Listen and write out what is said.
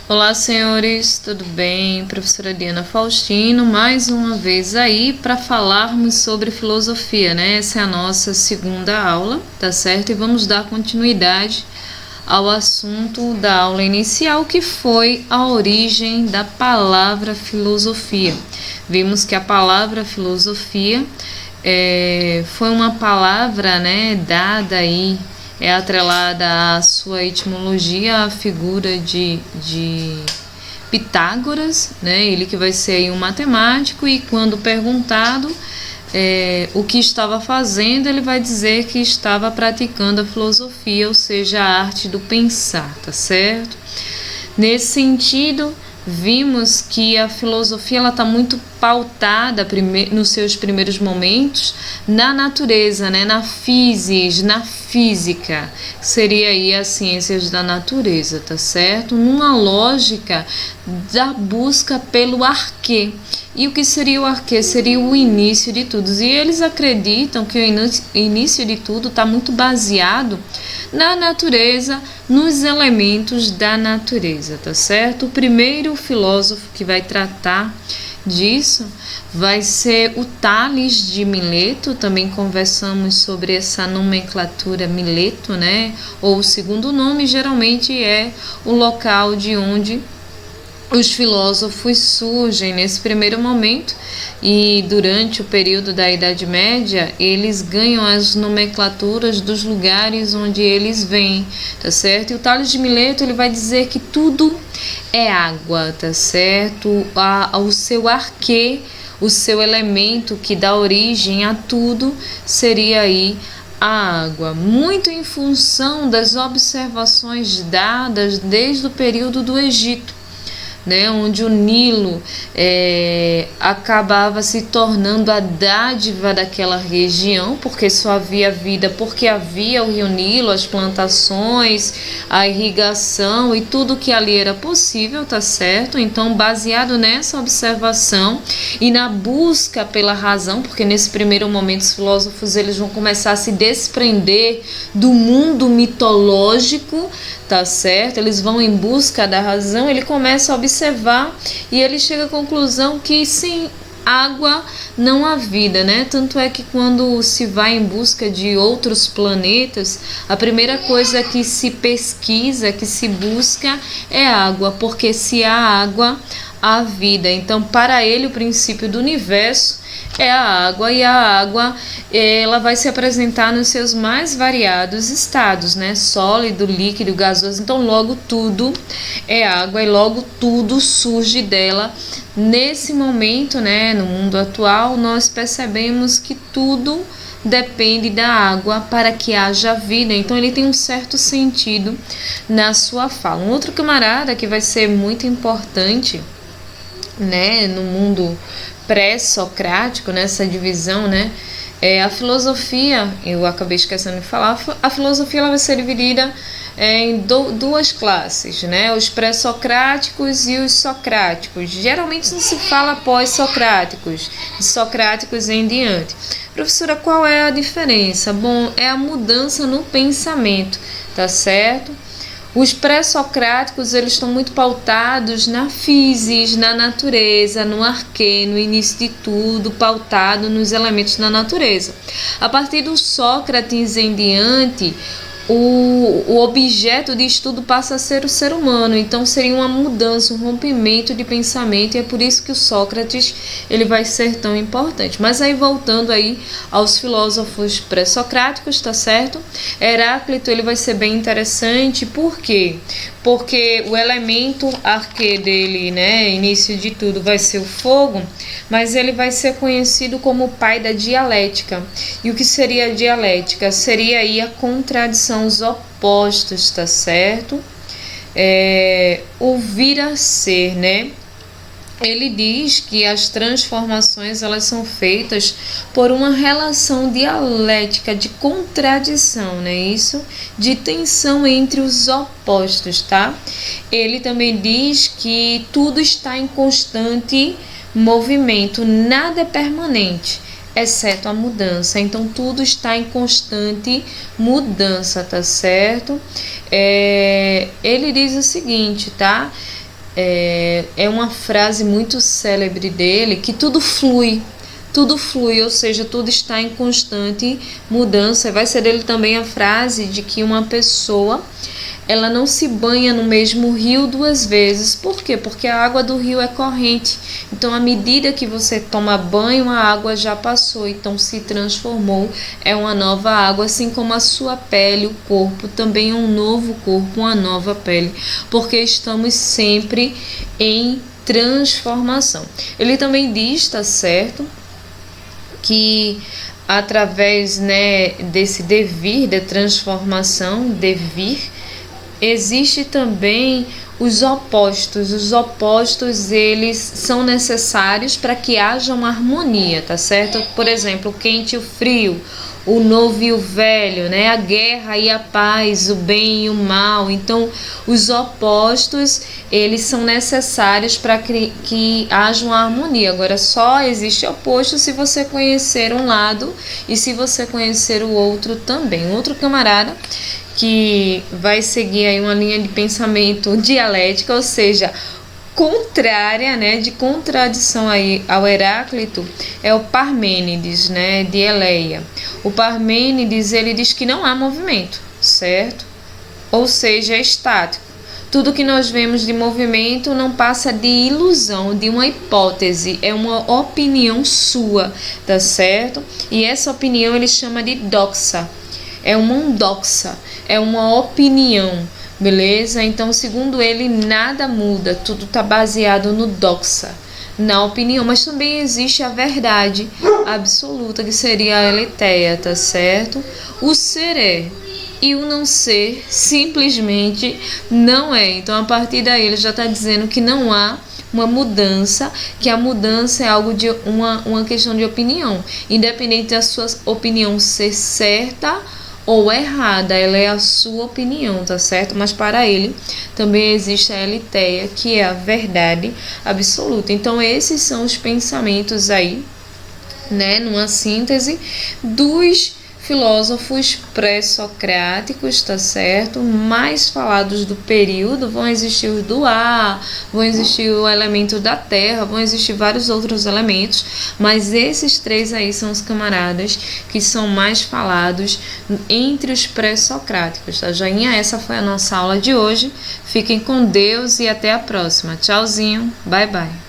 Olá, senhores, tudo bem? Professora Diana Faustino, mais uma vez aí para falarmos sobre filosofia, né? Essa é a nossa segunda aula, tá certo? E vamos dar continuidade ao assunto da aula inicial, que foi a origem da palavra filosofia. Vimos que a palavra filosofia foi uma palavra, né, dada aí, atrelada à sua etimologia, à figura de Pitágoras, né? Ele que vai ser aí um matemático, e quando perguntado o que estava fazendo, ele vai dizer que estava praticando a filosofia, ou seja, a arte do pensar, tá certo? Nesse sentido, vimos que a filosofia ela está muito pautada nos seus primeiros momentos na natureza, né? Na física, que seria aí as ciências da natureza, tá certo? Numa lógica da busca pelo arquê. E o que seria o arquê? Seria o início de tudo. E eles acreditam que o início de tudo está muito baseado na natureza, nos elementos da natureza, tá certo? O primeiro filósofo que vai tratar disso vai ser o Tales de Mileto. Também conversamos sobre essa nomenclatura Mileto, né? Ou o segundo nome geralmente é o local de onde os filósofos surgem nesse primeiro momento, e durante o período da Idade Média eles ganham as nomenclaturas dos lugares onde eles vêm, tá certo? E o Tales de Mileto ele vai dizer que tudo é água, tá certo? O seu arquê, o seu elemento que dá origem a tudo seria aí a água, muito em função das observações dadas desde o período do Egito, né, onde o Nilo acabava se tornando a dádiva daquela região, porque só havia vida porque havia o rio Nilo, as plantações, a irrigação e tudo que ali era possível, tá certo? Então, baseado nessa observação e na busca pela razão, porque nesse primeiro momento os filósofos eles vão começar a se desprender do mundo mitológico, tá certo? Eles vão em busca da razão, ele começa a observar e ele chega à conclusão que sem água não há vida, né? Tanto é que quando se vai em busca de outros planetas, a primeira coisa que se pesquisa, que se busca é água, porque se há água, há vida. Então, para ele, o princípio do universo é a água, e a água ela vai se apresentar nos seus mais variados estados, né? Sólido, líquido, gasoso. Então logo tudo é água e logo tudo surge dela. Nesse momento, né, no mundo atual, nós percebemos que tudo depende da água para que haja vida. Então ele tem um certo sentido na sua fala. Um outro camarada que vai ser muito importante, né, no mundo pré-socrático, nessa divisão, né? A filosofia, eu acabei esquecendo de falar, a filosofia ela vai ser dividida em duas classes, né? Os pré-socráticos e os socráticos. Geralmente não se fala pós-socráticos, de socráticos em diante. Professora, qual é a diferença? Bom, é a mudança no pensamento, tá certo? Os pré-socráticos eles estão muito pautados na física, na natureza, no arquê, no início de tudo, pautado nos elementos da natureza. A partir do Sócrates em diante, o objeto de estudo passa a ser o ser humano. Então seria uma mudança, um rompimento de pensamento, e é por isso que o Sócrates ele vai ser tão importante. Mas aí voltando aí aos filósofos pré-socráticos, tá certo? Heráclito ele vai ser bem interessante. Por quê? Porque o elemento arquê dele, né, início de tudo, vai ser o fogo, mas ele vai ser conhecido como o pai da dialética. E o que seria a dialética? Seria aí a contradição, os opostos, tá certo? O vir a ser, né? Ele diz que as transformações elas são feitas por uma relação dialética de contradição, né? Isso, de tensão entre os opostos, tá? Ele também diz que tudo está em constante movimento, nada é permanente, exceto a mudança. Então tudo está em constante mudança, tá certo? Ele diz o seguinte, tá? é uma frase muito célebre dele, que tudo flui, ou seja, tudo está em constante mudança. Vai ser dele também a frase de que uma pessoa, ela não se banha no mesmo rio duas vezes. Por quê? Porque a água do rio é corrente. Então, à medida que você toma banho, a água já passou, então se transformou, é uma nova água, assim como a sua pele, o corpo, também é um novo corpo, uma nova pele, porque estamos sempre em transformação. Ele também diz, tá certo, que através, né, desse devir, da transformação, devir, existe também os opostos. Os opostos, eles são necessários para que haja uma harmonia, tá certo? Por exemplo, o quente e o frio, o novo e o velho, né? A guerra e a paz, o bem e o mal. Então, os opostos, eles são necessários para que haja uma harmonia. Agora, só existe oposto se você conhecer um lado e se você conhecer o outro também. Outro camarada que vai seguir aí uma linha de pensamento dialética, ou seja, contrária, né, de contradição aí ao Heráclito, é o Parmênides, né, de Eleia. O Parmênides, ele diz que não há movimento, certo? Ou seja, é estático. Tudo que nós vemos de movimento não passa de ilusão, de uma hipótese, é uma opinião sua, tá certo? E essa opinião ele chama de doxa. É uma doxa, é uma opinião, beleza? Então, segundo ele, nada muda, tudo está baseado no doxa, na opinião, mas também existe a verdade absoluta, que seria a eleteia, tá certo? O ser é, e o não ser simplesmente não é. Então, a partir daí, ele já está dizendo que não há uma mudança, que a mudança é algo de uma questão de opinião, independente da sua opinião ser certa ou errada, ela é a sua opinião, tá certo? Mas para ele também existe a eleteia, que é a verdade absoluta. Então, esses são os pensamentos aí, né, numa síntese dos filósofos pré-socráticos, tá certo? Mais falados do período, vão existir os do ar, vão existir o elemento da terra, vão existir vários outros elementos, mas esses três aí são os camaradas que são mais falados entre os pré-socráticos, tá, joinha? Essa foi a nossa aula de hoje. Fiquem com Deus e até a próxima. Tchauzinho, bye bye.